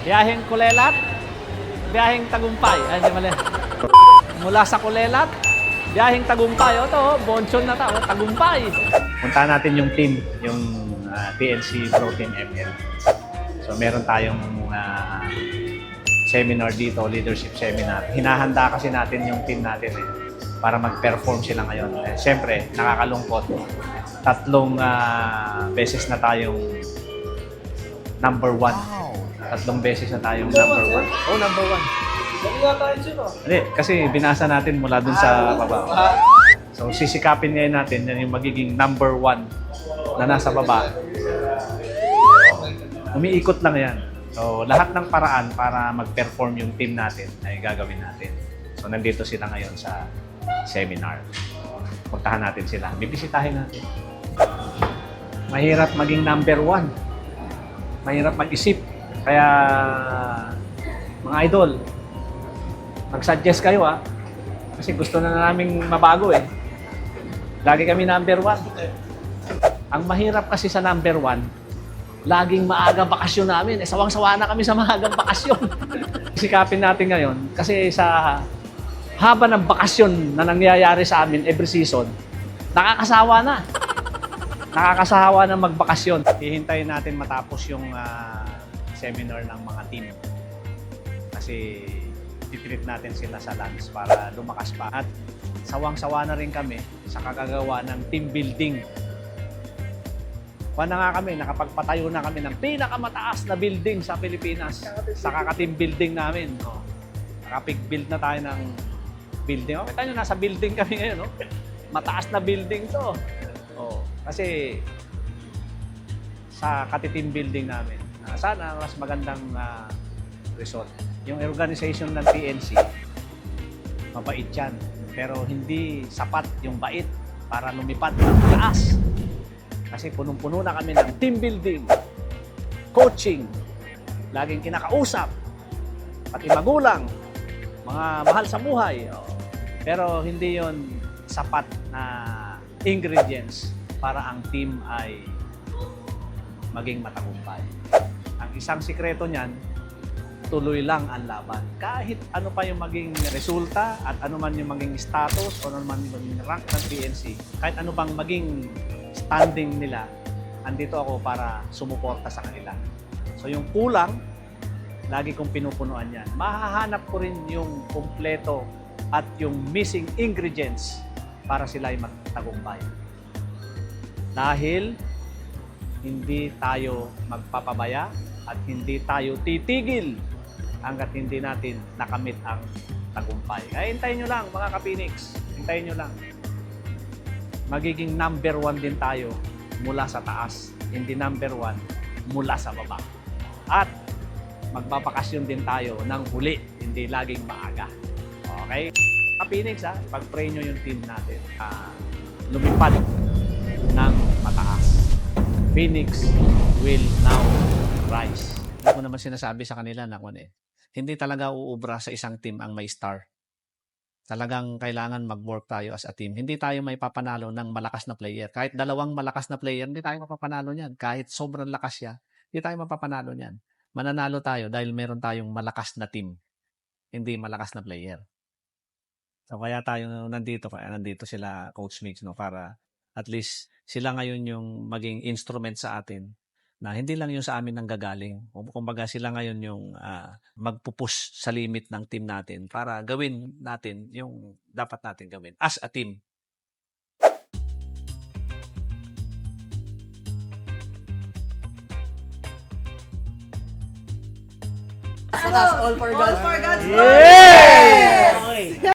Biyaheng Kulelat, biyaheng Tagumpay. Ay, hindi mali. Mula sa Kulelat, biyaheng Tagumpay. O, ito, Bonchon na tao, Tagumpay. Punta natin yung team, yung PNC Pro Team ML. So, meron tayong seminar dito, leadership seminar. Hinahanda kasi natin yung team natin para mag-perform sila ngayon. Siyempre, nakakalungkot. 3 beses na tayong number 1. Wow. 3 beses na tayong number 1. Oh, number 1. Saan nga tayo sino? Hindi, kasi binasa natin mula dun sa baba. So, sisikapin ngayon natin yan yung magiging number 1 na nasa baba. Umiikot lang yan. So, lahat ng paraan para mag-perform yung team natin ay gagawin natin. So, nandito sila ngayon sa seminar. Puntahan natin sila. Bibisitahin natin. Mahirap maging number 1. Mahirap mag-isip. Kaya, mga idol, mag-suggest kayo kasi gusto na naming mabago Lagi kami number 1. Ang mahirap kasi sa number 1, laging maaga bakasyon namin. Sawang-sawa na kami sa maagang bakasyon. Sikapin natin ngayon kasi sa haba ng bakasyon na nangyayari sa amin every season, nakakasawa na. Nakakasawa na magbakasyon. Hihintayin natin matapos yung seminar ng mga team. Kasi titreat natin sila sa lunch para lumakas pa. At sawang-sawa na rin kami sa kagagawa ng team building. Kuha na nga kami, nakapagpatayo na kami ng pinakamataas na building sa Pilipinas. Sa kaka-team building namin. Nakapig-build na tayo ng building. Kita nyo, nasa building kami ngayon. Mataas na building to. Kasi sa kati-team building namin, sana mas magandang result. Yung organization ng PNC, mabait yan. Pero hindi sapat yung bait para lumipad ng taas. Kasi punong-puno na kami ng team building, coaching, laging kinakausap, pati magulang, mga mahal sa buhay. Pero hindi yon sapat na ingredients para ang team ay maging matagumpay. Ang isang sikreto niyan, tuloy lang ang laban. Kahit ano pa yung maging resulta at ano man yung maging status o ano man yung maging rank ng PNC, kahit ano bang maging standing nila, andito ako para sumuporta sa kanila. So yung kulang, lagi kong pinupunuan yan. Mahahanap ko rin yung kumpleto at yung missing ingredients para sila ay magtagumpay. Dahil hindi tayo magpapabaya at hindi tayo titigil hanggat hindi natin nakamit ang tagumpay. Kaya hintayin nyo lang mga ka-Phoenix. Hintayin nyo lang. Magiging number 1 din tayo mula sa taas. Hindi number 1 mula sa baba. At magbabakasyon din tayo ng huli. Hindi laging maaga. Okay? Ka-Phoenix, pag-pray nyo yung team natin. Lumipad ng mataas. Phoenix will now rise. Ako naman sinasabi sa kanila na hindi talaga uubra sa isang team ang may star. Talagang kailangan mag-work tayo as a team. Hindi tayo may papanalo ng malakas na player. Kahit 2 malakas na player, hindi tayo mapapanalo niyan. Kahit sobrang lakas siya, hindi tayo mapapanalo niyan. Mananalo tayo dahil meron tayong malakas na team. Hindi malakas na player. So kaya tayo nandito sila Coach Mix para at least sila ngayon yung maging instrument sa atin na hindi lang yung sa amin nang gagaling. Kumbaga sila ngayon yung magpupush sa limit ng team natin para gawin natin yung dapat natin gawin as a team. All for God's Yes!